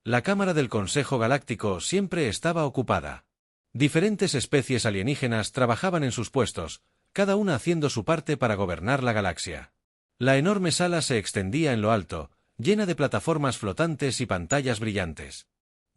La cámara del Consejo Galáctico siempre estaba ocupada. Diferentes especies alienígenas trabajaban en sus puestos, cada una haciendo su parte para gobernar la galaxia. La enorme sala se extendía en lo alto, llena de plataformas flotantes y pantallas brillantes.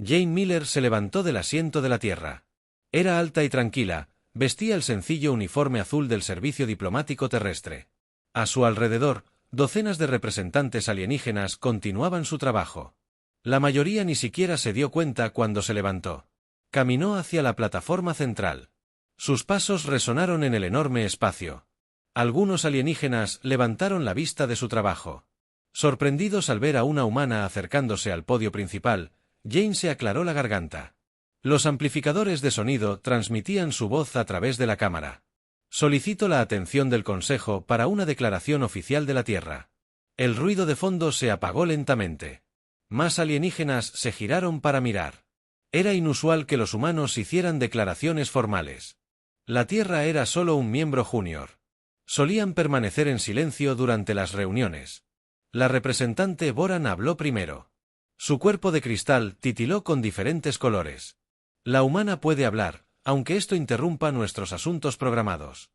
Jane Miller se levantó del asiento de la Tierra. Era alta y tranquila, vestía el sencillo uniforme azul del servicio diplomático terrestre. A su alrededor, docenas de representantes alienígenas continuaban su trabajo. La mayoría ni siquiera se dio cuenta cuando se levantó. Caminó hacia la plataforma central. Sus pasos resonaron en el enorme espacio. Algunos alienígenas levantaron la vista de su trabajo. Sorprendidos al ver a una humana acercándose al podio principal, Jane se aclaró la garganta. Los amplificadores de sonido transmitían su voz a través de la cámara. Solicito la atención del Consejo para una declaración oficial de la Tierra. El ruido de fondo se apagó lentamente. Más alienígenas se giraron para mirar. Era inusual que los humanos hicieran declaraciones formales. La Tierra era solo un miembro junior. Solían permanecer en silencio durante las reuniones. La representante Boran habló primero. Su cuerpo de cristal titiló con diferentes colores. La humana puede hablar, aunque esto interrumpa nuestros asuntos programados.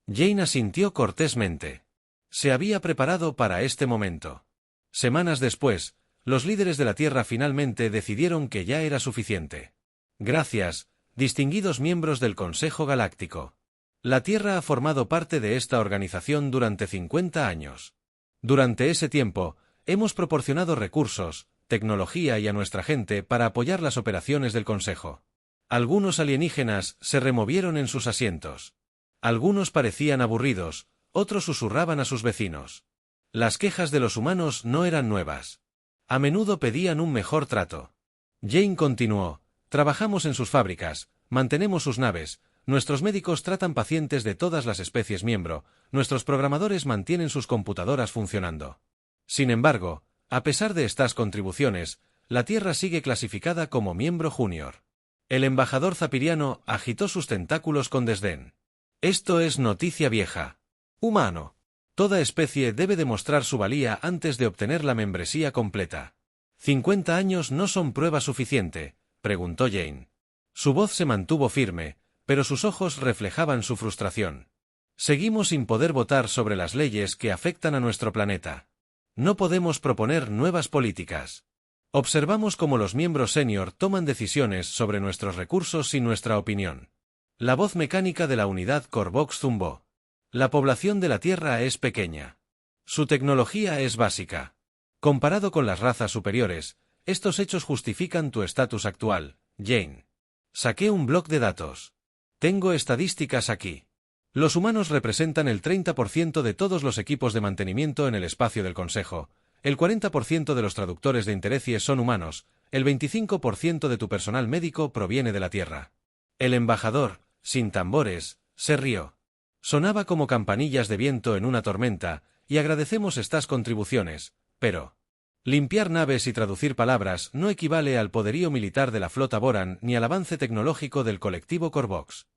Jane asintió cortésmente. Se había preparado para este momento. Semanas después, los líderes de la Tierra finalmente decidieron que ya era suficiente. Gracias, distinguidos miembros del Consejo Galáctico. La Tierra ha formado parte de esta organización durante 50 años. Durante ese tiempo, hemos proporcionado recursos, tecnología y a nuestra gente para apoyar las operaciones del Consejo. Algunos alienígenas se removieron en sus asientos. Algunos parecían aburridos, otros susurraban a sus vecinos. Las quejas de los humanos no eran nuevas. A menudo pedían un mejor trato. Jane continuó: trabajamos en sus fábricas, mantenemos sus naves, nuestros médicos tratan pacientes de todas las especies miembro, nuestros programadores mantienen sus computadoras funcionando. Sin embargo, a pesar de estas contribuciones, la Tierra sigue clasificada como miembro junior. El embajador zapiriano agitó sus tentáculos con desdén. Esto es noticia vieja. Humano. Toda especie debe demostrar su valía antes de obtener la membresía completa. ¿50 años no son prueba suficiente?, preguntó Jane. Su voz se mantuvo firme, pero sus ojos reflejaban su frustración. Seguimos sin poder votar sobre las leyes que afectan a nuestro planeta. No podemos proponer nuevas políticas. Observamos cómo los miembros senior toman decisiones sobre nuestros recursos sin nuestra opinión. La voz mecánica de la unidad Corvox zumbó. La población de la Tierra es pequeña. Su tecnología es básica. Comparado con las razas superiores, estos hechos justifican tu estatus actual, Jane. Saqué un bloc de datos. Tengo estadísticas aquí. Los humanos representan el 30% de todos los equipos de mantenimiento en el espacio del Consejo, el 40% de los traductores de interecie son humanos, el 25% de tu personal médico proviene de la Tierra. El embajador, sin tambores, se rió. Sonaba como campanillas de viento en una tormenta, y agradecemos estas contribuciones, pero limpiar naves y traducir palabras no equivale al poderío militar de la flota Boran ni al avance tecnológico del colectivo Corvox.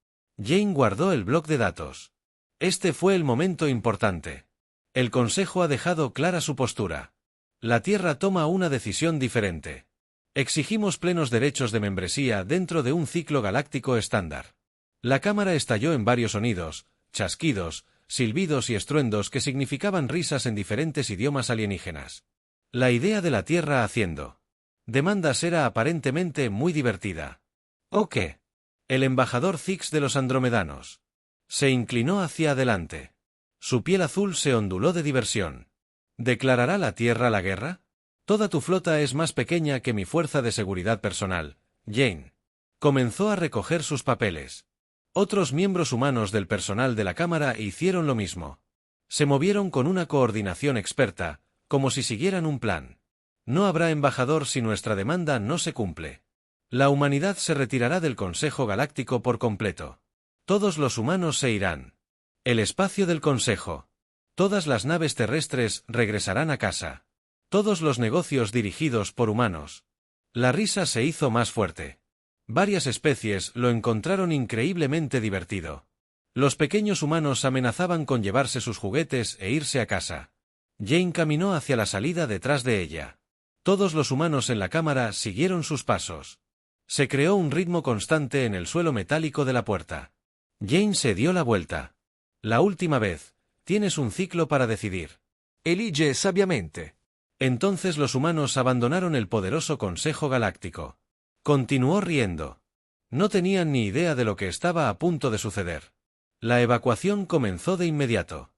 Jane guardó el bloc de datos. Este fue el momento importante. El Consejo ha dejado clara su postura. La Tierra toma una decisión diferente. Exigimos plenos derechos de membresía dentro de un ciclo galáctico estándar. La cámara estalló en varios sonidos, chasquidos, silbidos y estruendos que significaban risas en diferentes idiomas alienígenas. La idea de la Tierra haciendo demandas era aparentemente muy divertida. ¿O qué? El embajador Zix de los andromedanos se inclinó hacia adelante. Su piel azul se onduló de diversión. ¿Declarará la Tierra la guerra? Toda tu flota es más pequeña que mi fuerza de seguridad personal, Jane. Comenzó a recoger sus papeles. Otros miembros humanos del personal de la Cámara hicieron lo mismo. Se movieron con una coordinación experta, como si siguieran un plan. No habrá embajador si nuestra demanda no se cumple. La humanidad se retirará del Consejo Galáctico por completo. Todos los humanos se irán. El espacio del Consejo. Todas las naves terrestres regresarán a casa. Todos los negocios dirigidos por humanos. La risa se hizo más fuerte. Varias especies lo encontraron increíblemente divertido. Los pequeños humanos amenazaban con llevarse sus juguetes e irse a casa. Jane caminó hacia la salida detrás de ella. Todos los humanos en la cámara siguieron sus pasos. Se creó un ritmo constante en el suelo metálico de la puerta. Jane se dio la vuelta. La última vez, tienes un ciclo para decidir. Elige sabiamente. Entonces los humanos abandonaron el poderoso Consejo Galáctico. Continuó riendo. No tenían ni idea de lo que estaba a punto de suceder. La evacuación comenzó de inmediato.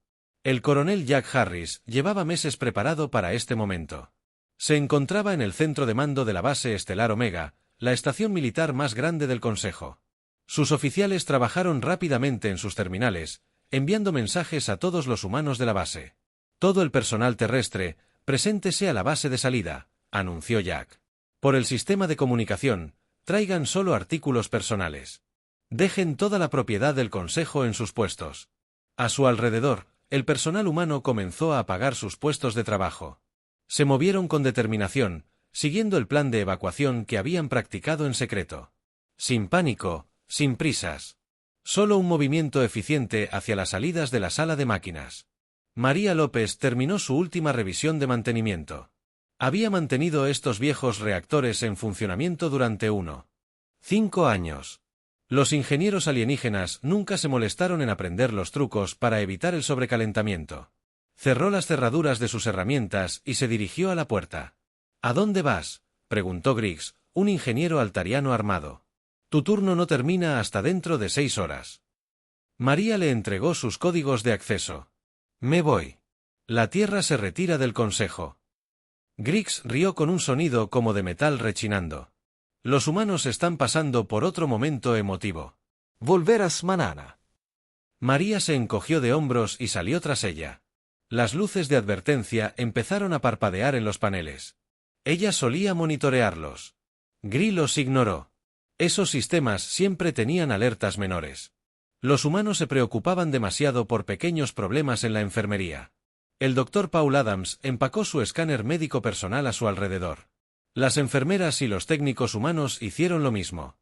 El coronel Jack Harris llevaba meses preparado para este momento. Se encontraba en el centro de mando de la base estelar Omega, la estación militar más grande del Consejo. Sus oficiales trabajaron rápidamente en sus terminales, enviando mensajes a todos los humanos de la base. Todo el personal terrestre, preséntese a la base de salida, anunció Jack. Por el sistema de comunicación, traigan solo artículos personales. Dejen toda la propiedad del Consejo en sus puestos. A su alrededor, el personal humano comenzó a apagar sus puestos de trabajo. Se movieron con determinación, siguiendo el plan de evacuación que habían practicado en secreto. Sin pánico, sin prisas. Solo un movimiento eficiente hacia las salidas de la sala de máquinas. María López terminó su última revisión de mantenimiento. Había mantenido estos viejos reactores en funcionamiento durante 5 años. Los ingenieros alienígenas nunca se molestaron en aprender los trucos para evitar el sobrecalentamiento. Cerró las cerraduras de sus herramientas y se dirigió a la puerta. ¿A dónde vas?, preguntó Griggs, un ingeniero altariano armado. Tu turno no termina hasta dentro de 6 horas. María le entregó sus códigos de acceso. Me voy. La Tierra se retira del Consejo. Griggs rió con un sonido como de metal rechinando. Los humanos están pasando por otro momento emotivo. Volverás mañana. María se encogió de hombros y salió tras ella. Las luces de advertencia empezaron a parpadear en los paneles. Ella solía monitorearlos. Griggs los ignoró. Esos sistemas siempre tenían alertas menores. Los humanos se preocupaban demasiado por pequeños problemas en la enfermería. El Dr. Paul Adams empacó su escáner médico personal a su alrededor. Las enfermeras y los técnicos humanos hicieron lo mismo.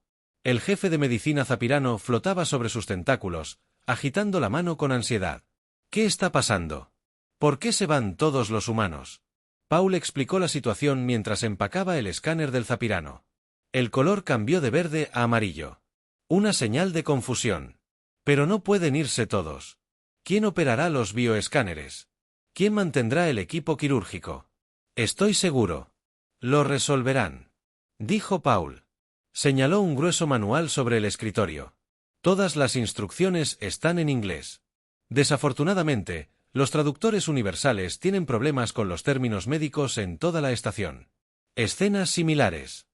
El jefe de medicina Zapirano flotaba sobre sus tentáculos, agitando la mano con ansiedad. ¿Qué está pasando? ¿Por qué se van todos los humanos? Paul explicó la situación mientras empacaba el escáner del Zapirano. El color cambió de verde a amarillo. Una señal de confusión. Pero no pueden irse todos. ¿Quién operará los bioescáneres? ¿Quién mantendrá el equipo quirúrgico? Estoy seguro. Lo resolverán, dijo Paul. Señaló un grueso manual sobre el escritorio. Todas las instrucciones están en inglés. Desafortunadamente, los traductores universales tienen problemas con los términos médicos en toda la estación. Escenas similares.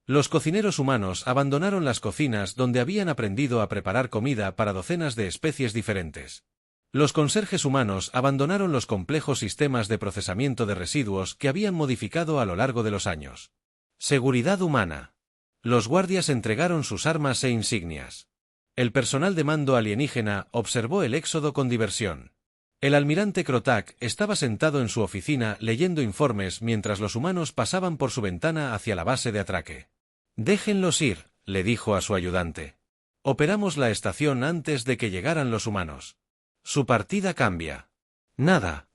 Los cocineros humanos abandonaron las cocinas donde habían aprendido a preparar comida para docenas de especies diferentes. Los conserjes humanos abandonaron los complejos sistemas de procesamiento de residuos que habían modificado a lo largo de los años. Seguridad humana. Los guardias entregaron sus armas e insignias. El personal de mando alienígena observó el éxodo con diversión. El almirante Krotak estaba sentado en su oficina leyendo informes mientras los humanos pasaban por su ventana hacia la base de atraque. «Déjenlos ir», le dijo a su ayudante. «Operamos la estación antes de que llegaran los humanos. Su partida cambia». «Nada».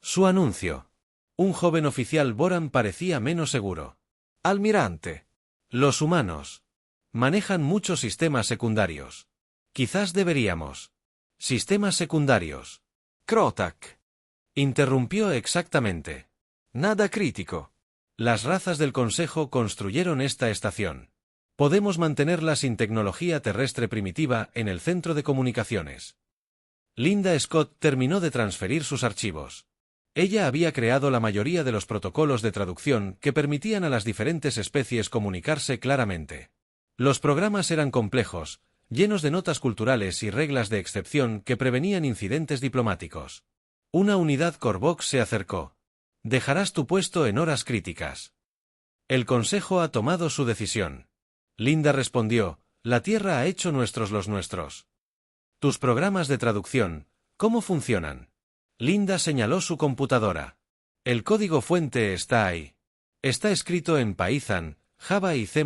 Su anuncio. Un joven oficial Boran parecía menos seguro. «Almirante. Los humanos manejan muchos sistemas secundarios. Quizás deberíamos». «Sistemas secundarios». Krotak. Interrumpió exactamente. Nada crítico. Las razas del Consejo construyeron esta estación. Podemos mantenerla sin tecnología terrestre primitiva en el centro de comunicaciones. Linda Scott terminó de transferir sus archivos. Ella había creado la mayoría de los protocolos de traducción que permitían a las diferentes especies comunicarse claramente. Los programas eran complejos, llenos de notas culturales y reglas de excepción que prevenían incidentes diplomáticos. Una unidad Corvox se acercó. «Dejarás tu puesto en horas críticas. El Consejo ha tomado su decisión». Linda respondió, «La Tierra ha hecho nuestros los nuestros». «Tus programas de traducción, ¿cómo funcionan?» Linda señaló su computadora. «El código fuente está ahí. Está escrito en Python, Java y C++.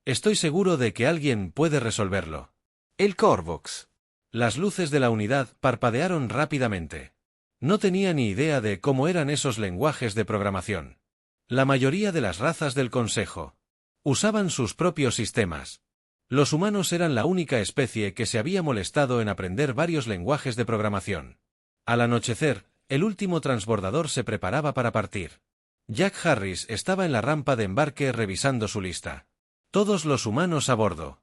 Estoy seguro de que alguien puede resolverlo». El Corvox. Las luces de la unidad parpadearon rápidamente. No tenía ni idea de cómo eran esos lenguajes de programación. La mayoría de las razas del Consejo usaban sus propios sistemas. Los humanos eran la única especie que se había molestado en aprender varios lenguajes de programación. Al anochecer, el último transbordador se preparaba para partir. Jack Harris estaba en la rampa de embarque revisando su lista. Todos los humanos a bordo.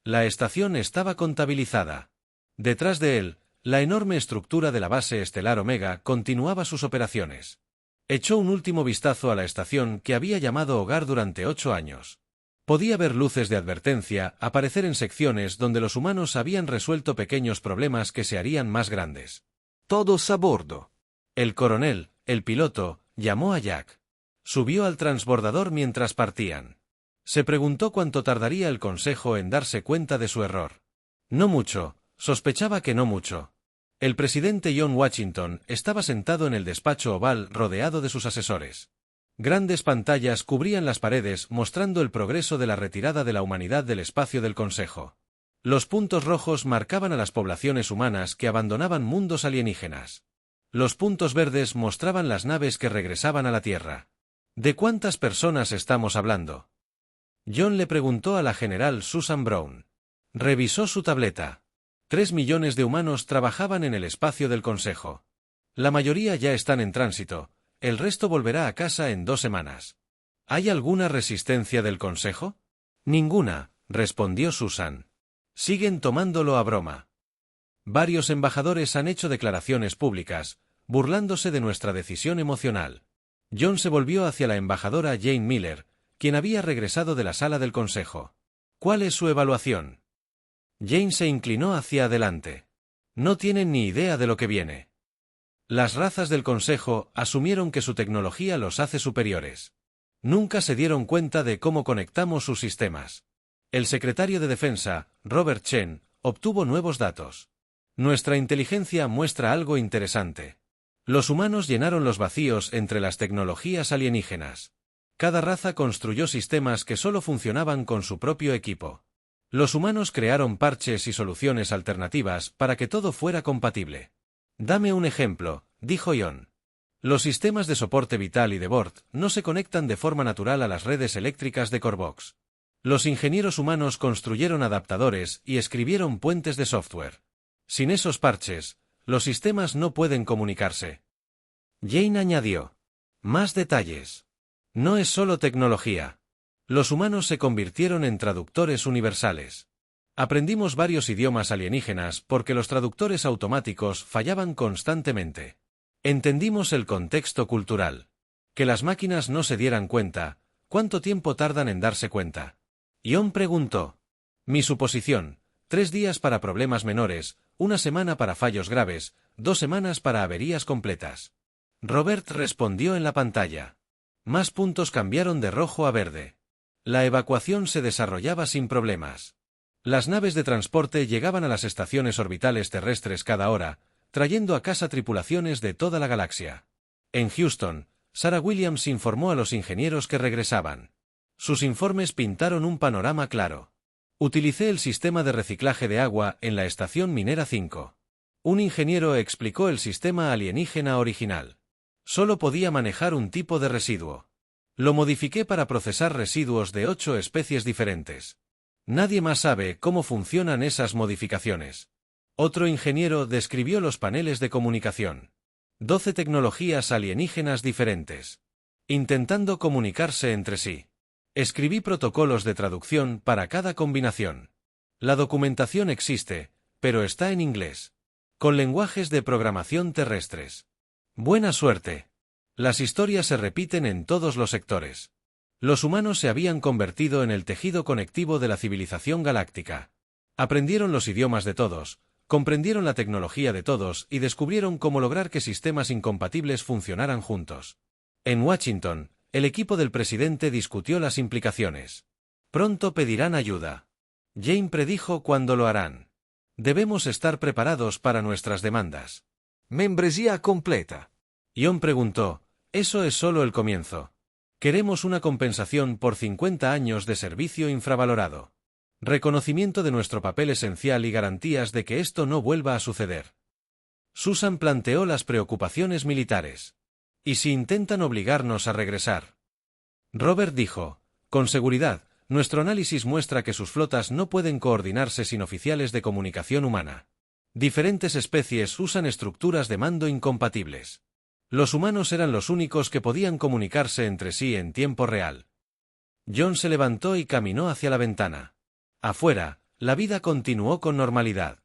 La estación estaba contabilizada. Detrás de él, la enorme estructura de la base estelar Omega continuaba sus operaciones. Echó un último vistazo a la estación que había llamado hogar durante 8 años. Podía ver luces de advertencia aparecer en secciones donde los humanos habían resuelto pequeños problemas que se harían más grandes. Todos a bordo. El coronel, el piloto, llamó a Jack. Subió al transbordador mientras partían. Se preguntó cuánto tardaría el Consejo en darse cuenta de su error. No mucho, sospechaba que no mucho. El presidente John Washington estaba sentado en el despacho oval rodeado de sus asesores. Grandes pantallas cubrían las paredes mostrando el progreso de la retirada de la humanidad del espacio del Consejo. Los puntos rojos marcaban a las poblaciones humanas que abandonaban mundos alienígenas. Los puntos verdes mostraban las naves que regresaban a la Tierra. ¿De cuántas personas estamos hablando? John le preguntó a la general Susan Brown. Revisó su tableta. 3 millones de humanos trabajaban en el espacio del Consejo. La mayoría ya están en tránsito, el resto volverá a casa en 2 semanas. ¿Hay alguna resistencia del Consejo? Ninguna, respondió Susan. Siguen tomándolo a broma. Varios embajadores han hecho declaraciones públicas, burlándose de nuestra decisión emocional. John se volvió hacia la embajadora Jane Miller, quien había regresado de la sala del Consejo. ¿Cuál es su evaluación? Jane se inclinó hacia adelante. No tienen ni idea de lo que viene. Las razas del Consejo asumieron que su tecnología los hace superiores. Nunca se dieron cuenta de cómo conectamos sus sistemas. El secretario de Defensa, Robert Chen, obtuvo nuevos datos. Nuestra inteligencia muestra algo interesante. Los humanos llenaron los vacíos entre las tecnologías alienígenas. Cada raza construyó sistemas que solo funcionaban con su propio equipo. Los humanos crearon parches y soluciones alternativas para que todo fuera compatible. Dame un ejemplo, dijo John. Los sistemas de soporte vital y de Bort no se conectan de forma natural a las redes eléctricas de Corvox. Los ingenieros humanos construyeron adaptadores y escribieron puentes de software. Sin esos parches, los sistemas no pueden comunicarse. Jane añadió. Más detalles. No es solo tecnología. Los humanos se convirtieron en traductores universales. Aprendimos varios idiomas alienígenas porque los traductores automáticos fallaban constantemente. Entendimos el contexto cultural. Que las máquinas no se dieran cuenta, ¿cuánto tiempo tardan en darse cuenta? John preguntó. Mi suposición, 3 días para problemas menores, 1 semana para fallos graves, 2 semanas para averías completas. Robert respondió en la pantalla. Más puntos cambiaron de rojo a verde. La evacuación se desarrollaba sin problemas. Las naves de transporte llegaban a las estaciones orbitales terrestres cada hora, trayendo a casa tripulaciones de toda la galaxia. En Houston, Sarah Williams informó a los ingenieros que regresaban. Sus informes pintaron un panorama claro. Utilicé el sistema de reciclaje de agua en la estación minera 5. Un ingeniero explicó el sistema alienígena original. Solo podía manejar un tipo de residuo. Lo modifiqué para procesar residuos de 8 especies diferentes. Nadie más sabe cómo funcionan esas modificaciones. Otro ingeniero describió los paneles de comunicación. 12 tecnologías alienígenas diferentes. Intentando comunicarse entre sí. Escribí protocolos de traducción para cada combinación. La documentación existe, pero está en inglés. Con lenguajes de programación terrestres. Buena suerte. Las historias se repiten en todos los sectores. Los humanos se habían convertido en el tejido conectivo de la civilización galáctica. Aprendieron los idiomas de todos, comprendieron la tecnología de todos y descubrieron cómo lograr que sistemas incompatibles funcionaran juntos. En Washington, el equipo del presidente discutió las implicaciones. Pronto pedirán ayuda. Jane predijo cuándo lo harán. Debemos estar preparados para nuestras demandas. Membresía completa. John preguntó, eso es solo el comienzo. Queremos una compensación por 50 años de servicio infravalorado. Reconocimiento de nuestro papel esencial y garantías de que esto no vuelva a suceder. Susan planteó las preocupaciones militares. ¿Y si intentan obligarnos a regresar? Robert dijo, con seguridad, nuestro análisis muestra que sus flotas no pueden coordinarse sin oficiales de comunicación humana. Diferentes especies usan estructuras de mando incompatibles. Los humanos eran los únicos que podían comunicarse entre sí en tiempo real. John se levantó y caminó hacia la ventana. Afuera, la vida continuó con normalidad.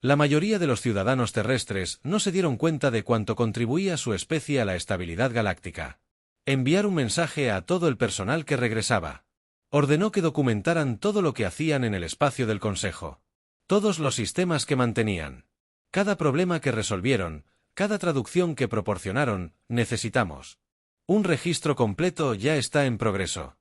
La mayoría de los ciudadanos terrestres no se dieron cuenta de cuánto contribuía su especie a la estabilidad galáctica. Enviar un mensaje a todo el personal que regresaba. Ordenó que documentaran todo lo que hacían en el espacio del Consejo. Todos los sistemas que mantenían. Cada problema que resolvieron, cada traducción que proporcionaron, necesitamos. Un registro completo ya está en progreso.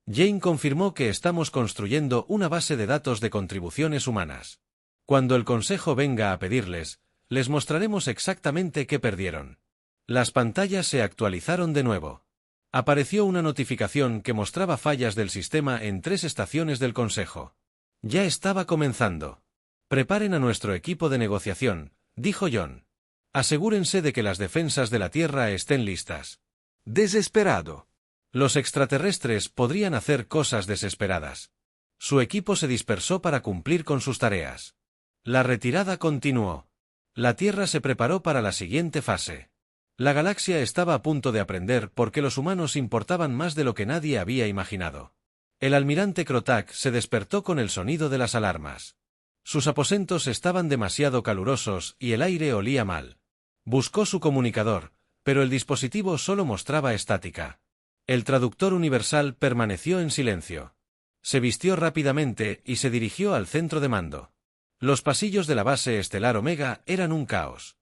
Jane confirmó que estamos construyendo una base de datos de contribuciones humanas. Cuando el Consejo venga a pedirles, les mostraremos exactamente qué perdieron. Las pantallas se actualizaron de nuevo. Apareció una notificación que mostraba fallas del sistema en 3 estaciones del Consejo. Ya estaba comenzando. Preparen a nuestro equipo de negociación, dijo John. Asegúrense de que las defensas de la Tierra estén listas. Desesperado. Los extraterrestres podrían hacer cosas desesperadas. Su equipo se dispersó para cumplir con sus tareas. La retirada continuó. La Tierra se preparó para la siguiente fase. La galaxia estaba a punto de aprender porque los humanos importaban más de lo que nadie había imaginado. El almirante Krotak se despertó con el sonido de las alarmas. Sus aposentos estaban demasiado calurosos y el aire olía mal. Buscó su comunicador, pero el dispositivo solo mostraba estática. El traductor universal permaneció en silencio. Se vistió rápidamente y se dirigió al centro de mando. Los pasillos de la base estelar Omega eran un caos.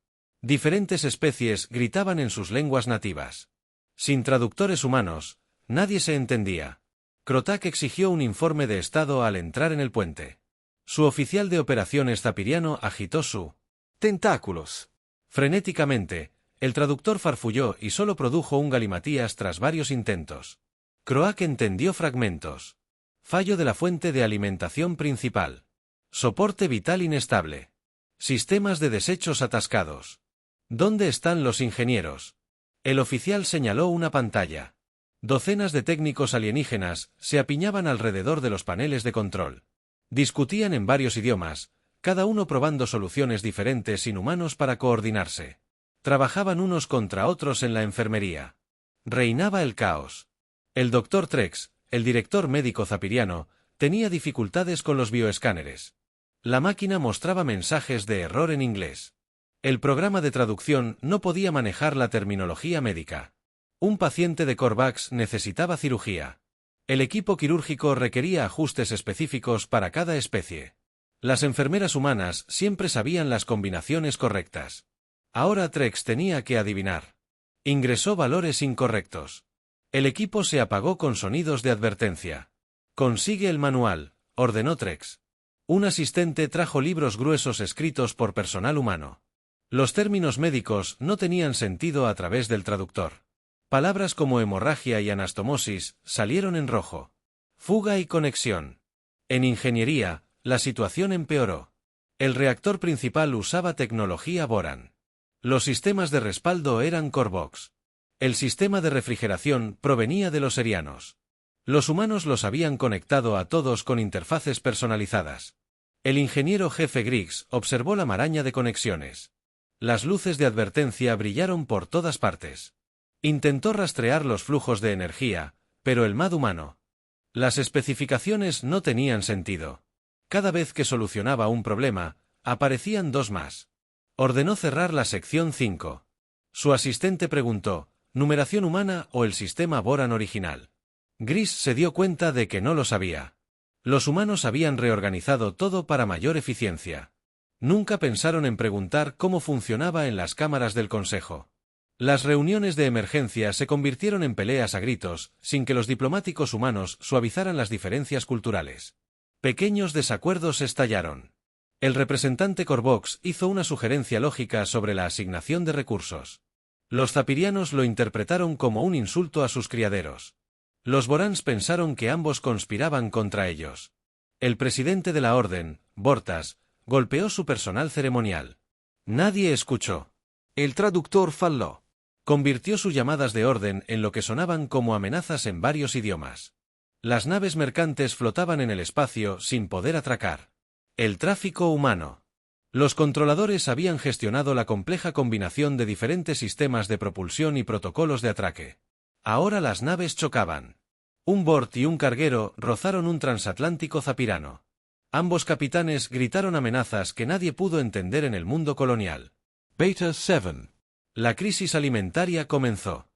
Diferentes especies gritaban en sus lenguas nativas. Sin traductores humanos, nadie se entendía. Krotak exigió un informe de estado al entrar en el puente. Su oficial de operaciones zapiriano agitó su Tentáculos. frenéticamente. El traductor farfulló y solo produjo un galimatías tras varios intentos. Kroak entendió fragmentos. Fallo de la fuente de alimentación principal. Soporte vital inestable. Sistemas de desechos atascados. ¿Dónde están los ingenieros? El oficial señaló una pantalla. Docenas de técnicos alienígenas se apiñaban alrededor de los paneles de control. Discutían en varios idiomas, cada uno probando soluciones diferentes inhumanos para coordinarse. Trabajaban unos contra otros en la enfermería. Reinaba el caos. El Dr. Trex, el director médico zapiriano, tenía dificultades con los bioescáneres. La máquina mostraba mensajes de error en inglés. El programa de traducción no podía manejar la terminología médica. Un paciente de Corvax necesitaba cirugía. El equipo quirúrgico requería ajustes específicos para cada especie. Las enfermeras humanas siempre sabían las combinaciones correctas. Ahora Trex tenía que adivinar. Ingresó valores incorrectos. El equipo se apagó con sonidos de advertencia. Consigue el manual, ordenó Trex. Un asistente trajo libros gruesos escritos por personal humano. Los términos médicos no tenían sentido a través del traductor. Palabras como hemorragia y anastomosis salieron en rojo. Fuga y conexión. En ingeniería, la situación empeoró. El reactor principal usaba tecnología Boran. Los sistemas de respaldo eran Corvox. El sistema de refrigeración provenía de los serianos. Los humanos los habían conectado a todos con interfaces personalizadas. El ingeniero jefe Griggs observó la maraña de conexiones. Las luces de advertencia brillaron por todas partes. Intentó rastrear los flujos de energía, pero el MAD humano. Las especificaciones no tenían sentido. Cada vez que solucionaba un problema, aparecían 2 más. Ordenó cerrar la sección 5. Su asistente preguntó, ¿numeración humana o el sistema Boran original? Gris se dio cuenta de que no lo sabía. Los humanos habían reorganizado todo para mayor eficiencia. Nunca pensaron en preguntar cómo funcionaba en las cámaras del Consejo. Las reuniones de emergencia se convirtieron en peleas a gritos, sin que los diplomáticos humanos suavizaran las diferencias culturales. Pequeños desacuerdos estallaron. El representante Corvox hizo una sugerencia lógica sobre la asignación de recursos. Los zapirianos lo interpretaron como un insulto a sus criaderos. Los Borans pensaron que ambos conspiraban contra ellos. El presidente de la orden, Bortas, golpeó su personal ceremonial. Nadie escuchó. El traductor falló. Convirtió sus llamadas de orden en lo que sonaban como amenazas en varios idiomas. Las naves mercantes flotaban en el espacio sin poder atracar. El tráfico humano. Los controladores habían gestionado la compleja combinación de diferentes sistemas de propulsión y protocolos de atraque. Ahora las naves chocaban. Un Bort y un carguero rozaron un transatlántico zapirano. Ambos capitanes gritaron amenazas que nadie pudo entender en el mundo colonial. Beta 7. La crisis alimentaria comenzó.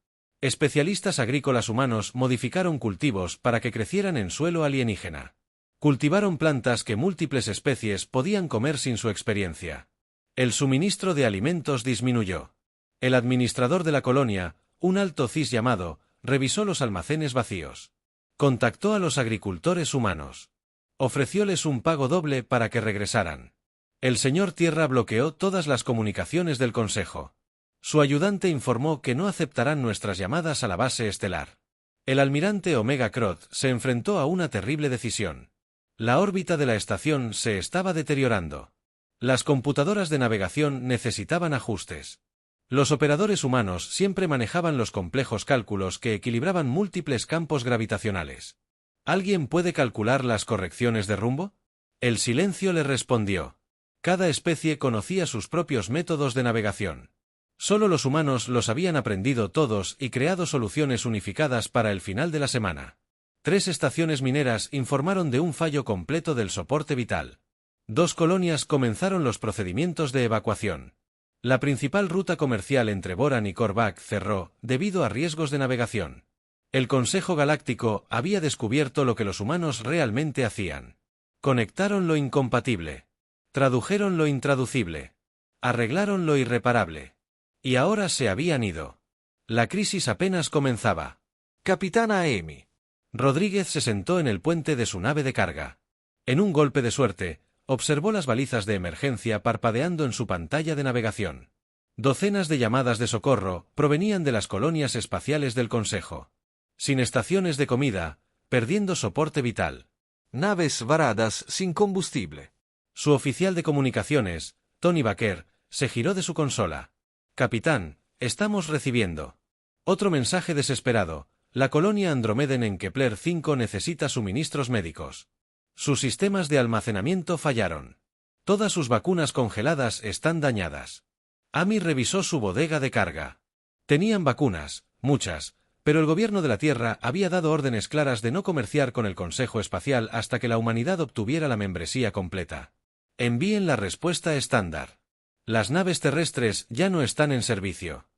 Especialistas agrícolas humanos modificaron cultivos para que crecieran en suelo alienígena. Cultivaron plantas que múltiples especies podían comer sin su experiencia. El suministro de alimentos disminuyó. El administrador de la colonia, un alto cis llamado, revisó los almacenes vacíos. Contactó a los agricultores humanos. Ofrecióles un pago doble para que regresaran. El señor Tierra bloqueó todas las comunicaciones del Consejo. Su ayudante informó que no aceptarán nuestras llamadas a la base estelar. El almirante Omega Crot se enfrentó a una terrible decisión. La órbita de la estación se estaba deteriorando. Las computadoras de navegación necesitaban ajustes. Los operadores humanos siempre manejaban los complejos cálculos que equilibraban múltiples campos gravitacionales. ¿Alguien puede calcular las correcciones de rumbo? El silencio le respondió. Cada especie conocía sus propios métodos de navegación. Solo los humanos los habían aprendido todos y creado soluciones unificadas para el final de la semana. 3 estaciones mineras informaron de un fallo completo del soporte vital. 2 colonias comenzaron los procedimientos de evacuación. La principal ruta comercial entre Boran y Korvac cerró, debido a riesgos de navegación. El Consejo Galáctico había descubierto lo que los humanos realmente hacían. Conectaron lo incompatible. Tradujeron lo intraducible. Arreglaron lo irreparable. Y ahora se habían ido. La crisis apenas comenzaba. Capitana Amy. Rodríguez se sentó en el puente de su nave de carga. En un golpe de suerte, observó las balizas de emergencia parpadeando en su pantalla de navegación. Docenas de llamadas de socorro provenían de las colonias espaciales del Consejo. Sin estaciones de comida, perdiendo soporte vital. Naves varadas sin combustible. Su oficial de comunicaciones, Tony Baker, se giró de su consola. Capitán, estamos recibiendo otro mensaje desesperado. La colonia Andromeden en Kepler 5 necesita suministros médicos. Sus sistemas de almacenamiento fallaron. Todas sus vacunas congeladas están dañadas. Amy revisó su bodega de carga. Tenían vacunas, muchas, pero el gobierno de la Tierra había dado órdenes claras de no comerciar con el Consejo Espacial hasta que la humanidad obtuviera la membresía completa. Envíen la respuesta estándar. Las naves terrestres ya no están en servicio.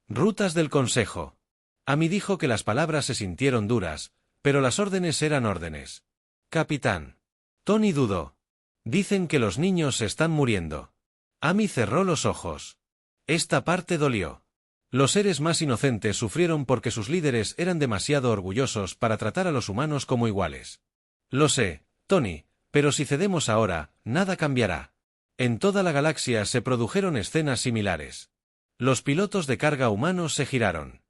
Rutas del Consejo. Amy dijo que las palabras se sintieron duras, pero las órdenes eran órdenes. Capitán. Tony dudó. Dicen que los niños están muriendo. Amy cerró los ojos. Esta parte dolió. Los seres más inocentes sufrieron porque sus líderes eran demasiado orgullosos para tratar a los humanos como iguales. Lo sé, Tony, pero si cedemos ahora, nada cambiará. En toda la galaxia se produjeron escenas similares. Los pilotos de carga humanos se giraron.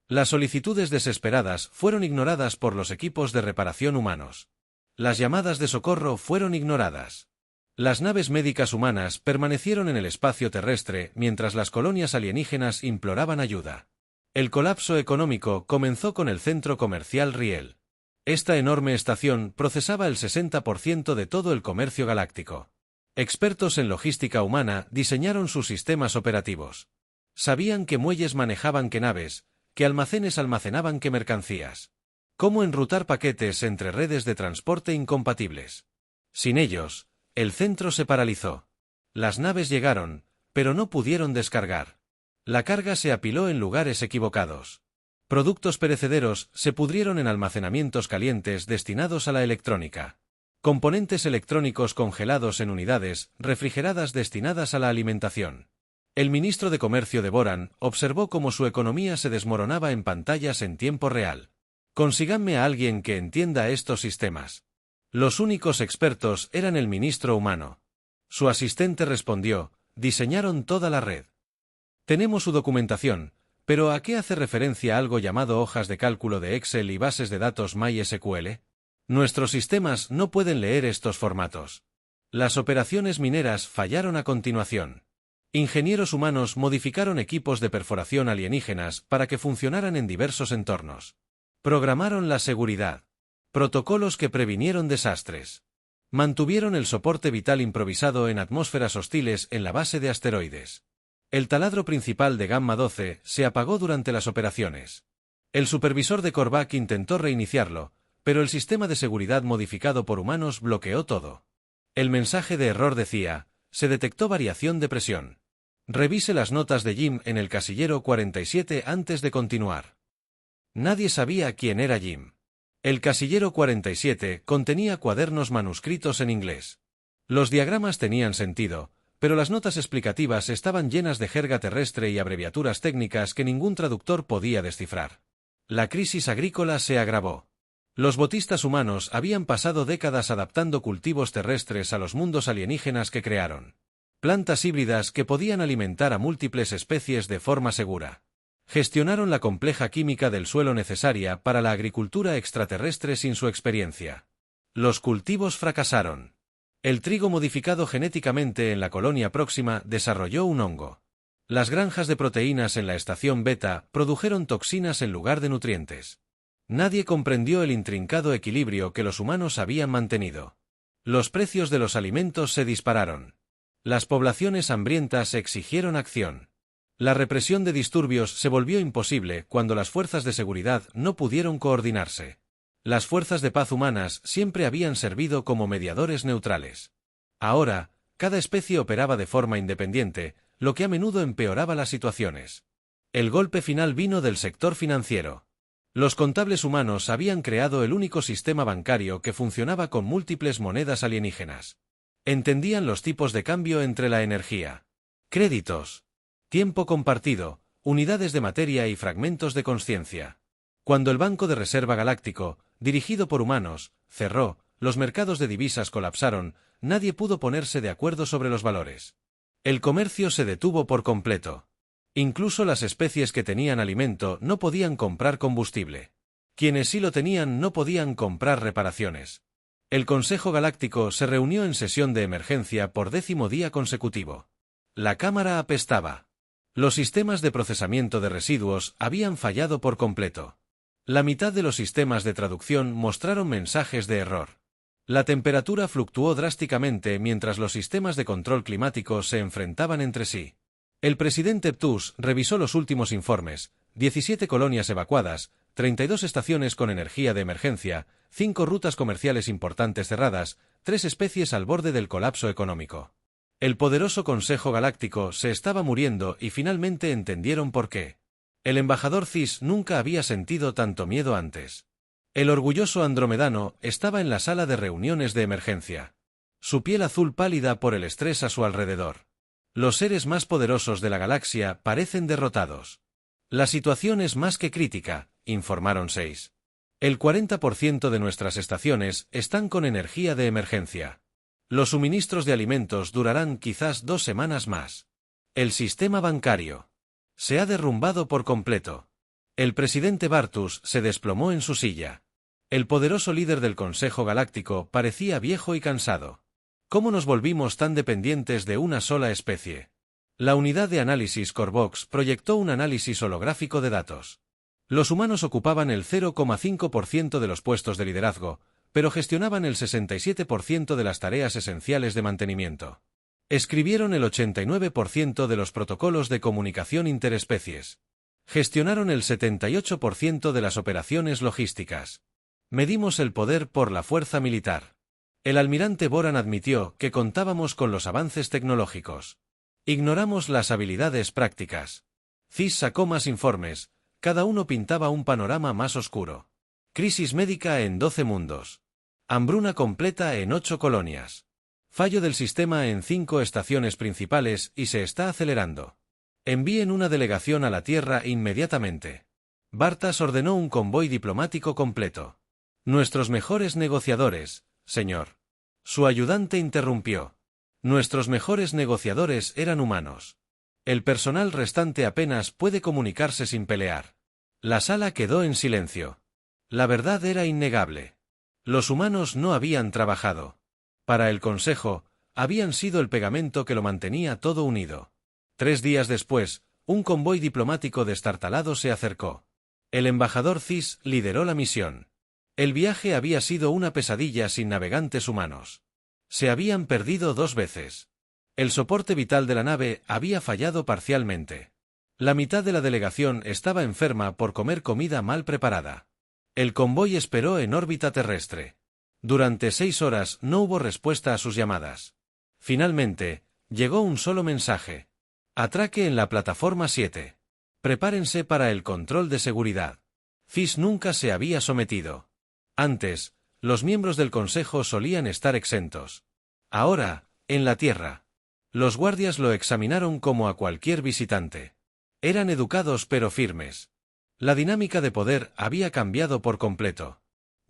Las solicitudes desesperadas fueron ignoradas por los equipos de reparación humanos. Las llamadas de socorro fueron ignoradas. Las naves médicas humanas permanecieron en el espacio terrestre mientras las colonias alienígenas imploraban ayuda. El colapso económico comenzó con el centro comercial Riel. Esta enorme estación procesaba el 60% de todo el comercio galáctico. Expertos en logística humana diseñaron sus sistemas operativos. Sabían qué muelles manejaban qué naves, qué almacenes almacenaban qué mercancías. Cómo enrutar paquetes entre redes de transporte incompatibles. Sin ellos, el centro se paralizó. Las naves llegaron, pero no pudieron descargar. La carga se apiló en lugares equivocados. Productos perecederos se pudrieron en almacenamientos calientes destinados a la electrónica. Componentes electrónicos congelados en unidades refrigeradas destinadas a la alimentación. El ministro de Comercio de Boran observó cómo su economía se desmoronaba en pantallas en tiempo real. Consíganme a alguien que entienda estos sistemas. Los únicos expertos eran el ministro humano. Su asistente respondió, diseñaron toda la red. Tenemos su documentación, pero ¿a qué hace referencia algo llamado hojas de cálculo de Excel y bases de datos MySQL? Nuestros sistemas no pueden leer estos formatos. Las operaciones mineras fallaron a continuación. Ingenieros humanos modificaron equipos de perforación alienígenas para que funcionaran en diversos entornos. Programaron la seguridad. Protocolos que previnieron desastres. Mantuvieron el soporte vital improvisado en atmósferas hostiles en la base de asteroides. El taladro principal de Gamma 12 se apagó durante las operaciones. El supervisor de Korvac intentó reiniciarlo, pero el sistema de seguridad modificado por humanos bloqueó todo. El mensaje de error decía: se detectó variación de presión. Revise las notas de Jim en el casillero 47 antes de continuar. Nadie sabía quién era Jim. El casillero 47 contenía cuadernos manuscritos en inglés. Los diagramas tenían sentido, pero las notas explicativas estaban llenas de jerga terrestre y abreviaturas técnicas que ningún traductor podía descifrar. La crisis agrícola se agravó. Los botistas humanos habían pasado décadas adaptando cultivos terrestres a los mundos alienígenas que crearon. Plantas híbridas que podían alimentar a múltiples especies de forma segura. Gestionaron la compleja química del suelo necesaria para la agricultura extraterrestre sin su experiencia. Los cultivos fracasaron. El trigo modificado genéticamente en la colonia próxima desarrolló un hongo. Las granjas de proteínas en la estación Beta produjeron toxinas en lugar de nutrientes. Nadie comprendió el intrincado equilibrio que los humanos habían mantenido. Los precios de los alimentos se dispararon. Las poblaciones hambrientas exigieron acción. La represión de disturbios se volvió imposible cuando las fuerzas de seguridad no pudieron coordinarse. Las fuerzas de paz humanas siempre habían servido como mediadores neutrales. Ahora, cada especie operaba de forma independiente, lo que a menudo empeoraba las situaciones. El golpe final vino del sector financiero. Los contables humanos habían creado el único sistema bancario que funcionaba con múltiples monedas alienígenas. Entendían los tipos de cambio entre la energía, créditos, tiempo compartido, unidades de materia y fragmentos de consciencia. Cuando el Banco de Reserva Galáctico, dirigido por humanos, cerró, los mercados de divisas colapsaron, nadie pudo ponerse de acuerdo sobre los valores. El comercio se detuvo por completo. Incluso las especies que tenían alimento no podían comprar combustible. Quienes sí lo tenían no podían comprar reparaciones. El Consejo Galáctico se reunió en sesión de emergencia por 10º día consecutivo. La cámara apestaba. Los sistemas de procesamiento de residuos habían fallado por completo. La mitad de los sistemas de traducción mostraron mensajes de error. La temperatura fluctuó drásticamente mientras los sistemas de control climático se enfrentaban entre sí. El presidente Ptus revisó los últimos informes: 17 colonias evacuadas, 32 estaciones con energía de emergencia, 5 rutas comerciales importantes cerradas, 3 especies al borde del colapso económico. El poderoso Consejo Galáctico se estaba muriendo y finalmente entendieron por qué. El embajador Cis nunca había sentido tanto miedo antes. El orgulloso andromedano estaba en la sala de reuniones de emergencia. Su piel azul pálida por el estrés a su alrededor. Los seres más poderosos de la galaxia parecen derrotados. La situación es más que crítica, informaron 6. El 40% de nuestras estaciones están con energía de emergencia. Los suministros de alimentos durarán quizás 2 semanas más. El sistema bancario se ha derrumbado por completo. El presidente Bartus se desplomó en su silla. El poderoso líder del Consejo Galáctico parecía viejo y cansado. ¿Cómo nos volvimos tan dependientes de una sola especie? La unidad de análisis Corvox proyectó un análisis holográfico de datos. Los humanos ocupaban el 0,5% de los puestos de liderazgo, pero gestionaban el 67% de las tareas esenciales de mantenimiento. Escribieron el 89% de los protocolos de comunicación interespecies. Gestionaron el 78% de las operaciones logísticas. Medimos el poder por la fuerza militar. El almirante Boran admitió que contábamos con los avances tecnológicos. Ignoramos las habilidades prácticas. Cis sacó más informes, cada uno pintaba un panorama más oscuro. Crisis médica en 12 mundos. Hambruna completa en 8 colonias. Fallo del sistema en 5 estaciones principales y se está acelerando. Envíen una delegación a la Tierra inmediatamente. Bartas ordenó un convoy diplomático completo. Nuestros mejores negociadores, señor. Su ayudante interrumpió. Nuestros mejores negociadores eran humanos. El personal restante apenas puede comunicarse sin pelear. La sala quedó en silencio. La verdad era innegable. Los humanos no habían trabajado. Para el Consejo, habían sido el pegamento que lo mantenía todo unido. 3 días después, un convoy diplomático destartalado se acercó. El embajador Cis lideró la misión. El viaje había sido una pesadilla sin navegantes humanos. Se habían perdido 2 veces. El soporte vital de la nave había fallado parcialmente. La mitad de la delegación estaba enferma por comer comida mal preparada. El convoy esperó en órbita terrestre. Durante 6 horas no hubo respuesta a sus llamadas. Finalmente, llegó un solo mensaje. Atraque en la plataforma 7. Prepárense para el control de seguridad. Cis nunca se había sometido. Antes, los miembros del Consejo solían estar exentos. Ahora, en la Tierra. Los guardias lo examinaron como a cualquier visitante. Eran educados pero firmes. La dinámica de poder había cambiado por completo.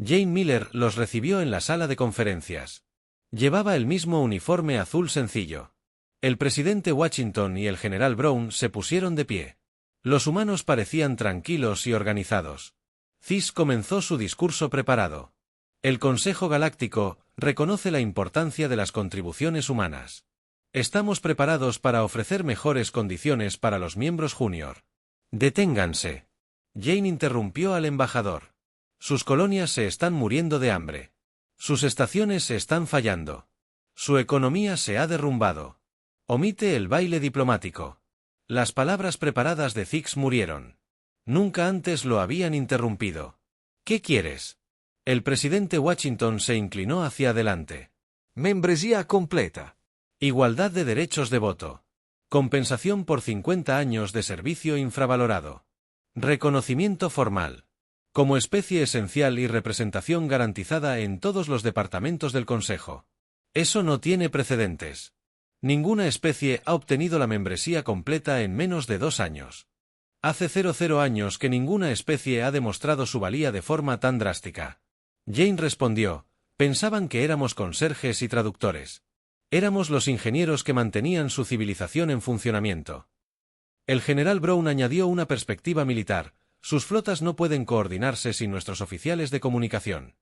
Jane Miller los recibió en la sala de conferencias. Llevaba el mismo uniforme azul sencillo. El presidente Washington y el general Brown se pusieron de pie. Los humanos parecían tranquilos y organizados. Cis comenzó su discurso preparado. El Consejo Galáctico reconoce la importancia de las contribuciones humanas. Estamos preparados para ofrecer mejores condiciones para los miembros junior. Deténganse. Jane interrumpió al embajador. Sus colonias se están muriendo de hambre. Sus estaciones están fallando. Su economía se ha derrumbado. Omite el baile diplomático. Las palabras preparadas de Cis murieron. Nunca antes lo habían interrumpido. ¿Qué quieres? El presidente Washington se inclinó hacia adelante. Membresía completa. Igualdad de derechos de voto. Compensación por 50 años de servicio infravalorado. Reconocimiento formal. Como especie esencial y representación garantizada en todos los departamentos del Consejo. Eso no tiene precedentes. Ninguna especie ha obtenido la membresía completa en menos de 2 años. Hace 00 años que ninguna especie ha demostrado su valía de forma tan drástica. Jane respondió, pensaban que éramos conserjes y traductores. Éramos los ingenieros que mantenían su civilización en funcionamiento. El general Brown añadió una perspectiva militar, sus flotas no pueden coordinarse sin nuestros oficiales de comunicación.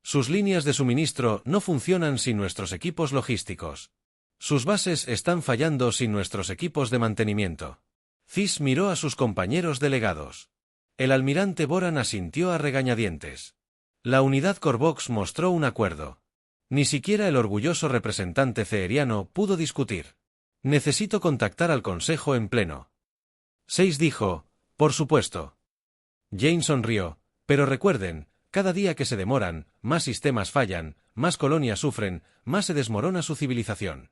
Sus líneas de suministro no funcionan sin nuestros equipos logísticos. Sus bases están fallando sin nuestros equipos de mantenimiento. Cis miró a sus compañeros delegados. El almirante Boran asintió a regañadientes. La unidad Corvox mostró un acuerdo. Ni siquiera el orgulloso representante ceeriano pudo discutir. Necesito contactar al Consejo en pleno. 6 dijo, por supuesto. Jane sonrió, pero recuerden, cada día que se demoran, más sistemas fallan, más colonias sufren, más se desmorona su civilización.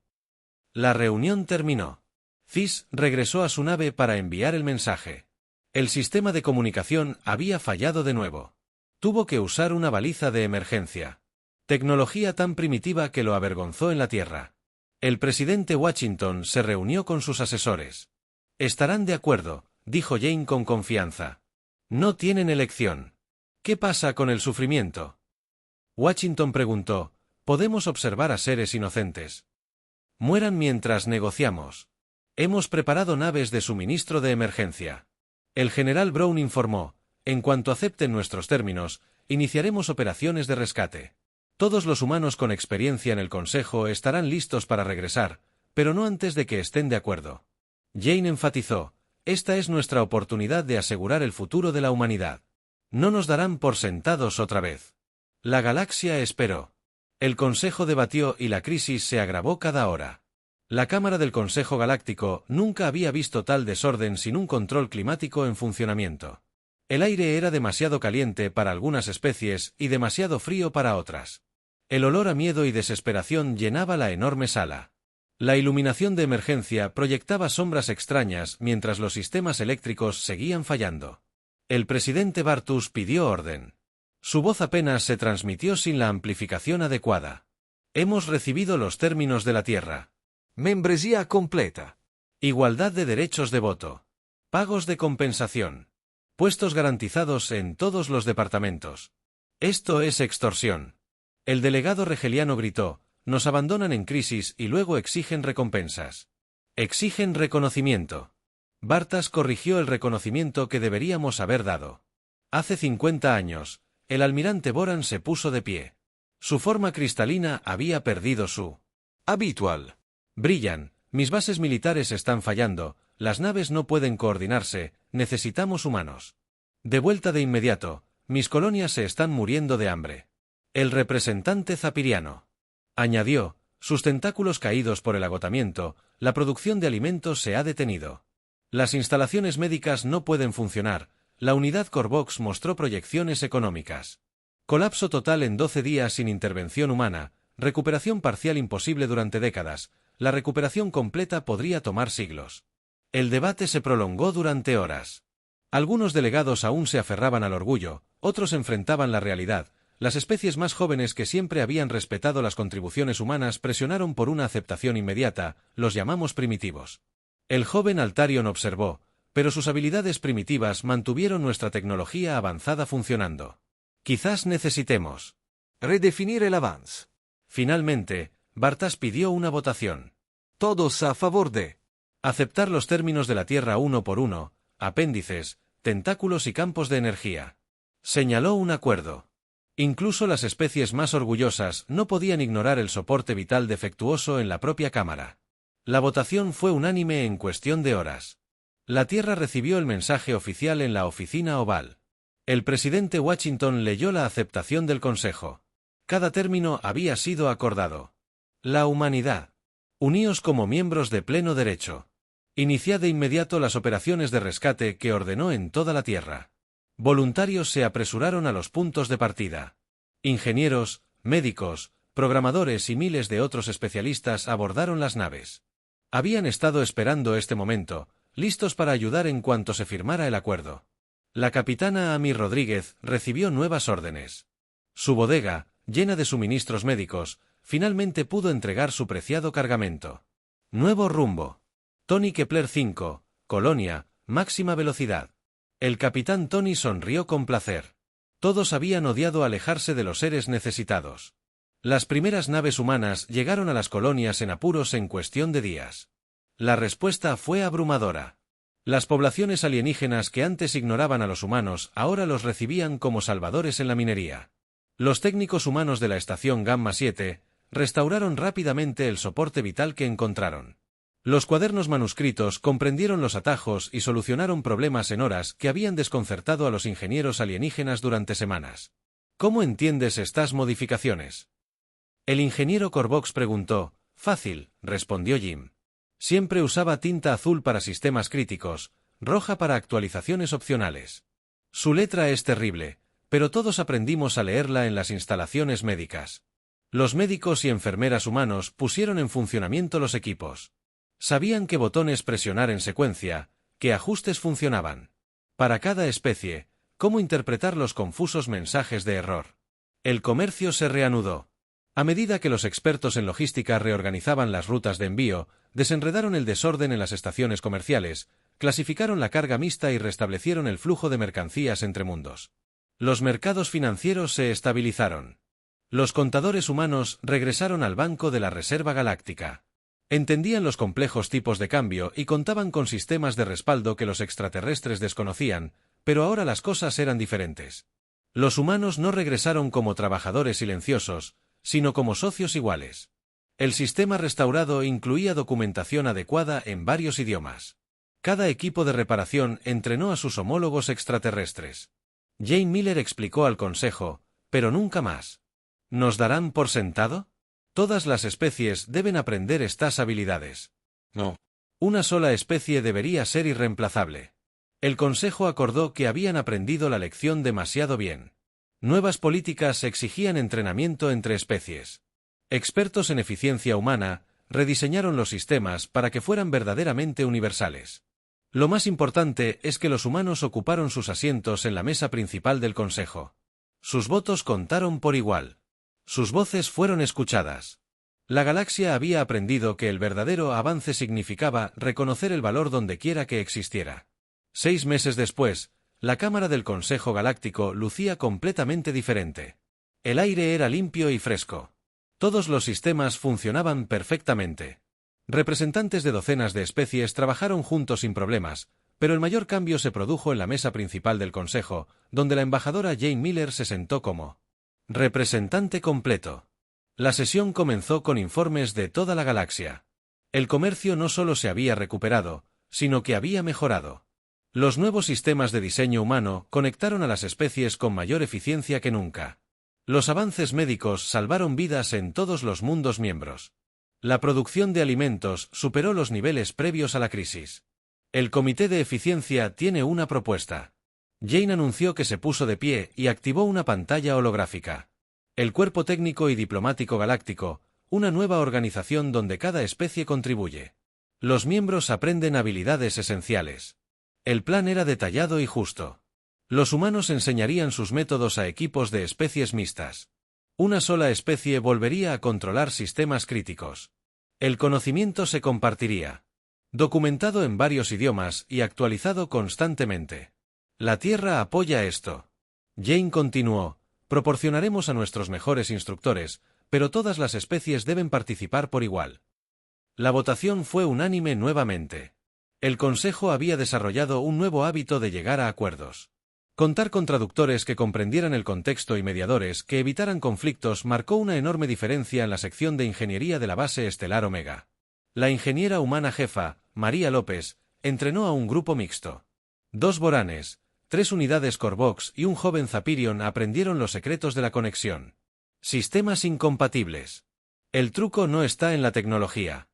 La reunión terminó. Cis regresó a su nave para enviar el mensaje. El sistema de comunicación había fallado de nuevo. Tuvo que usar una baliza de emergencia. Tecnología tan primitiva que lo avergonzó en la Tierra. El presidente Washington se reunió con sus asesores. Estarán de acuerdo, dijo Jane con confianza. No tienen elección. ¿Qué pasa con el sufrimiento? Washington preguntó, podemos observar a seres inocentes. Mueran mientras negociamos. Hemos preparado naves de suministro de emergencia. El general Brown informó, en cuanto acepten nuestros términos, iniciaremos operaciones de rescate. Todos los humanos con experiencia en el Consejo estarán listos para regresar, pero no antes de que estén de acuerdo. Jane enfatizó, esta es nuestra oportunidad de asegurar el futuro de la humanidad. No nos darán por sentados otra vez. La galaxia esperó. El Consejo debatió y la crisis se agravó cada hora. La Cámara del Consejo Galáctico nunca había visto tal desorden sin un control climático en funcionamiento. El aire era demasiado caliente para algunas especies y demasiado frío para otras. El olor a miedo y desesperación llenaba la enorme sala. La iluminación de emergencia proyectaba sombras extrañas mientras los sistemas eléctricos seguían fallando. El presidente Bartus pidió orden. Su voz apenas se transmitió sin la amplificación adecuada. Hemos recibido los términos de la Tierra. Membresía completa. Igualdad de derechos de voto. Pagos de compensación. Puestos garantizados en todos los departamentos. Esto es extorsión. El delegado regeliano gritó, nos abandonan en crisis y luego exigen recompensas. Exigen reconocimiento. Bartas corrigió el reconocimiento que deberíamos haber dado. Hace 50 años, el almirante Boran se puso de pie. Su forma cristalina había perdido su habitual. Brillan, Mis bases militares están fallando, las naves no pueden coordinarse, necesitamos humanos. De vuelta de inmediato, mis colonias se están muriendo de hambre. El representante zapiriano añadió, sus tentáculos caídos por el agotamiento, la producción de alimentos se ha detenido. Las instalaciones médicas no pueden funcionar, la unidad Corvox mostró proyecciones económicas. Colapso total en 12 días sin intervención humana, recuperación parcial imposible durante décadas, la recuperación completa podría tomar siglos. El debate se prolongó durante horas. Algunos delegados aún se aferraban al orgullo, otros enfrentaban la realidad. Las especies más jóvenes que siempre habían respetado las contribuciones humanas presionaron por una aceptación inmediata, los llamamos primitivos. El joven Altarion observó, pero sus habilidades primitivas mantuvieron nuestra tecnología avanzada funcionando. Quizás necesitemos Redefinir el avance. Finalmente, Bartas pidió una votación. Todos a favor de Aceptar los términos de la Tierra uno por uno, apéndices, tentáculos y campos de energía. Señaló un acuerdo. Incluso las especies más orgullosas no podían ignorar el soporte vital defectuoso en la propia Cámara. La votación fue unánime en cuestión de horas. La Tierra recibió el mensaje oficial en la oficina oval. El presidente Washington leyó la aceptación del Consejo. Cada término había sido acordado. La humanidad. Uníos como miembros de pleno derecho. Iniciad de inmediato las operaciones de rescate que ordenó en toda la Tierra. Voluntarios se apresuraron a los puntos de partida. Ingenieros, médicos, programadores y miles de otros especialistas abordaron las naves. Habían estado esperando este momento, listos para ayudar en cuanto se firmara el acuerdo. La capitana Amy Rodríguez recibió nuevas órdenes. Su bodega, llena de suministros médicos, finalmente pudo entregar su preciado cargamento. Nuevo rumbo. Tony Kepler 5, Colonia, máxima velocidad. El capitán Tony sonrió con placer. Todos habían odiado alejarse de los seres necesitados. Las primeras naves humanas llegaron a las colonias en apuros en cuestión de días. La respuesta fue abrumadora. Las poblaciones alienígenas que antes ignoraban a los humanos ahora los recibían como salvadores en la minería. Los técnicos humanos de la estación Gamma 7 restauraron rápidamente el soporte vital que encontraron. Los cuadernos manuscritos comprendieron los atajos y solucionaron problemas en horas que habían desconcertado a los ingenieros alienígenas durante semanas. ¿Cómo entiendes estas modificaciones? El ingeniero Corvox preguntó. Fácil, respondió Jim. Siempre usaba tinta azul para sistemas críticos, roja para actualizaciones opcionales. Su letra es terrible, pero todos aprendimos a leerla en las instalaciones médicas. Los médicos y enfermeras humanos pusieron en funcionamiento los equipos. Sabían qué botones presionar en secuencia, qué ajustes funcionaban. Para cada especie, cómo interpretar los confusos mensajes de error. El comercio se reanudó. A medida que los expertos en logística reorganizaban las rutas de envío, desenredaron el desorden en las estaciones comerciales, clasificaron la carga mixta y restablecieron el flujo de mercancías entre mundos. Los mercados financieros se estabilizaron. Los contadores humanos regresaron al Banco de la Reserva Galáctica. Entendían los complejos tipos de cambio y contaban con sistemas de respaldo que los extraterrestres desconocían, pero ahora las cosas eran diferentes. Los humanos no regresaron como trabajadores silenciosos, sino como socios iguales. El sistema restaurado incluía documentación adecuada en varios idiomas. Cada equipo de reparación entrenó a sus homólogos extraterrestres. Jane Miller explicó al Consejo, pero nunca más. ¿Nos darán por sentado? Todas las especies deben aprender estas habilidades. No. Una sola especie debería ser irreemplazable. El Consejo acordó que habían aprendido la lección demasiado bien. Nuevas políticas exigían entrenamiento entre especies. Expertos en eficiencia humana rediseñaron los sistemas para que fueran verdaderamente universales. Lo más importante es que los humanos ocuparon sus asientos en la mesa principal del Consejo. Sus votos contaron por igual. Sus voces fueron escuchadas. La galaxia había aprendido que el verdadero avance significaba reconocer el valor dondequiera que existiera. 6 meses después, la Cámara del Consejo Galáctico lucía completamente diferente. El aire era limpio y fresco. Todos los sistemas funcionaban perfectamente. Representantes de docenas de especies trabajaron juntos sin problemas, pero el mayor cambio se produjo en la mesa principal del Consejo, donde la embajadora Jane Miller se sentó como representante completo. La sesión comenzó con informes de toda la galaxia. El comercio no solo se había recuperado, sino que había mejorado. Los nuevos sistemas de diseño humano conectaron a las especies con mayor eficiencia que nunca. Los avances médicos salvaron vidas en todos los mundos miembros. La producción de alimentos superó los niveles previos a la crisis. El Comité de Eficiencia tiene una propuesta. Jane anunció que se puso de pie y activó una pantalla holográfica. El Cuerpo Técnico y Diplomático Galáctico, una nueva organización donde cada especie contribuye. Los miembros aprenden habilidades esenciales. El plan era detallado y justo. Los humanos enseñarían sus métodos a equipos de especies mixtas. Una sola especie volvería a controlar sistemas críticos. El conocimiento se compartiría. Documentado en varios idiomas y actualizado constantemente. La Tierra apoya esto. Jane continuó, proporcionaremos a nuestros mejores instructores, pero todas las especies deben participar por igual. La votación fue unánime nuevamente. El Consejo había desarrollado un nuevo hábito de llegar a acuerdos. Contar con traductores que comprendieran el contexto y mediadores que evitaran conflictos marcó una enorme diferencia en la sección de ingeniería de la base estelar Omega. La ingeniera humana jefa, María López, entrenó a un grupo mixto. 2 Boranes, 3 unidades Corvox y un joven Zapirion aprendieron los secretos de la conexión. Sistemas incompatibles. El truco no está en la tecnología.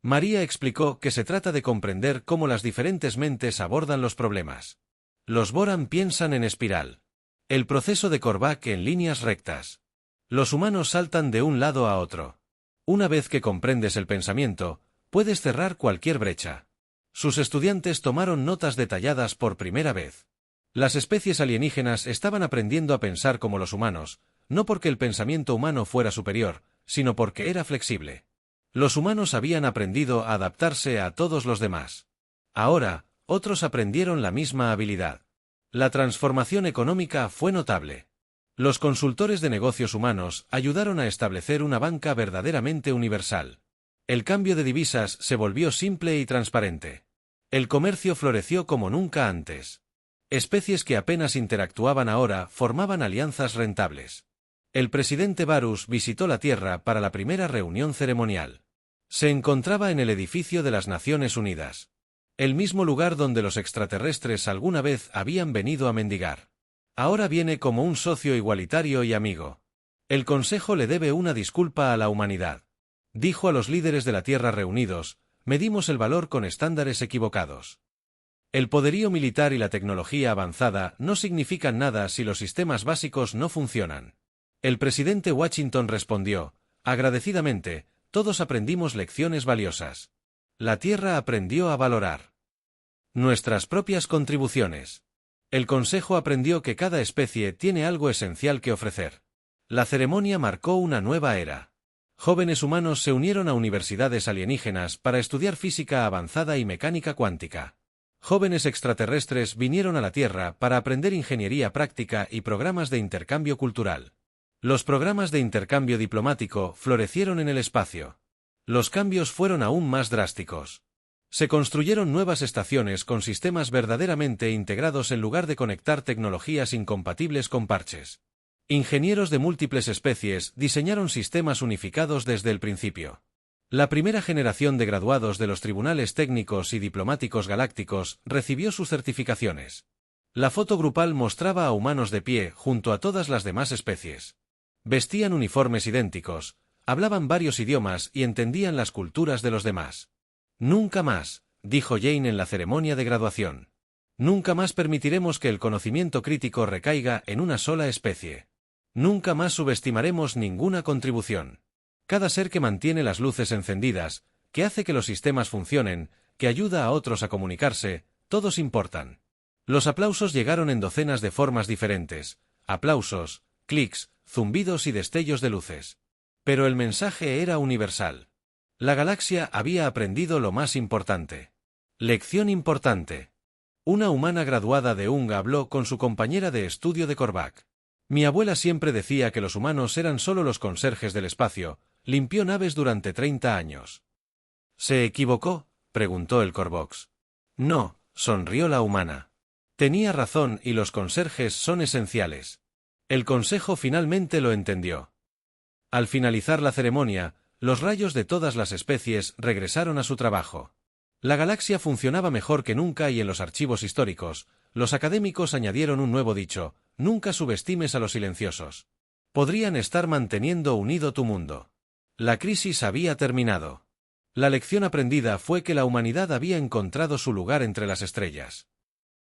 María explicó que se trata de comprender cómo las diferentes mentes abordan los problemas. Los Boran piensan en espiral. El proceso de Korvac en líneas rectas. Los humanos saltan de un lado a otro. Una vez que comprendes el pensamiento, puedes cerrar cualquier brecha. Sus estudiantes tomaron notas detalladas por primera vez. Las especies alienígenas estaban aprendiendo a pensar como los humanos, no porque el pensamiento humano fuera superior, sino porque era flexible. Los humanos habían aprendido a adaptarse a todos los demás. Ahora, otros aprendieron la misma habilidad. La transformación económica fue notable. Los consultores de negocios humanos ayudaron a establecer una banca verdaderamente universal. El cambio de divisas se volvió simple y transparente. El comercio floreció como nunca antes. Especies que apenas interactuaban ahora formaban alianzas rentables. El presidente Varus visitó la Tierra para la primera reunión ceremonial. Se encontraba en el edificio de las Naciones Unidas. El mismo lugar donde los extraterrestres alguna vez habían venido a mendigar. Ahora viene como un socio igualitario y amigo. El Consejo le debe una disculpa a la humanidad. Dijo a los líderes de la Tierra reunidos, medimos el valor con estándares equivocados. El poderío militar y la tecnología avanzada no significan nada si los sistemas básicos no funcionan. El presidente Washington respondió, agradecidamente, todos aprendimos lecciones valiosas. La Tierra aprendió a valorar nuestras propias contribuciones. El Consejo aprendió que cada especie tiene algo esencial que ofrecer. La ceremonia marcó una nueva era. Jóvenes humanos se unieron a universidades alienígenas para estudiar física avanzada y mecánica cuántica. Jóvenes extraterrestres vinieron a la Tierra para aprender ingeniería práctica y programas de intercambio cultural. Los programas de intercambio diplomático florecieron en el espacio. Los cambios fueron aún más drásticos. Se construyeron nuevas estaciones con sistemas verdaderamente integrados en lugar de conectar tecnologías incompatibles con parches. Ingenieros de múltiples especies diseñaron sistemas unificados desde el principio. La primera generación de graduados de los tribunales técnicos y diplomáticos galácticos recibió sus certificaciones. La foto grupal mostraba a humanos de pie junto a todas las demás especies. Vestían uniformes idénticos, hablaban varios idiomas y entendían las culturas de los demás. Nunca más, dijo Jane en la ceremonia de graduación. Nunca más permitiremos que el conocimiento crítico recaiga en una sola especie. Nunca más subestimaremos ninguna contribución. Cada ser que mantiene las luces encendidas, que hace que los sistemas funcionen, que ayuda a otros a comunicarse, todos importan. Los aplausos llegaron en docenas de formas diferentes. Aplausos, clics, zumbidos y destellos de luces. Pero el mensaje era universal. La galaxia había aprendido lo más importante. Lección importante. Una humana graduada de UNG habló con su compañera de estudio de Korvac. Mi abuela siempre decía que los humanos eran solo los conserjes del espacio, limpió naves durante 30 años. ¿Se equivocó?, preguntó el Corvox. No, sonrió la humana. Tenía razón y los conserjes son esenciales. El consejo finalmente lo entendió. Al finalizar la ceremonia, Los rayos de todas las especies regresaron a su trabajo. La galaxia funcionaba mejor que nunca y en los archivos históricos, los académicos añadieron un nuevo dicho: nunca subestimes a los silenciosos. Podrían estar manteniendo unido tu mundo. La crisis había terminado. La lección aprendida fue que la humanidad había encontrado su lugar entre las estrellas.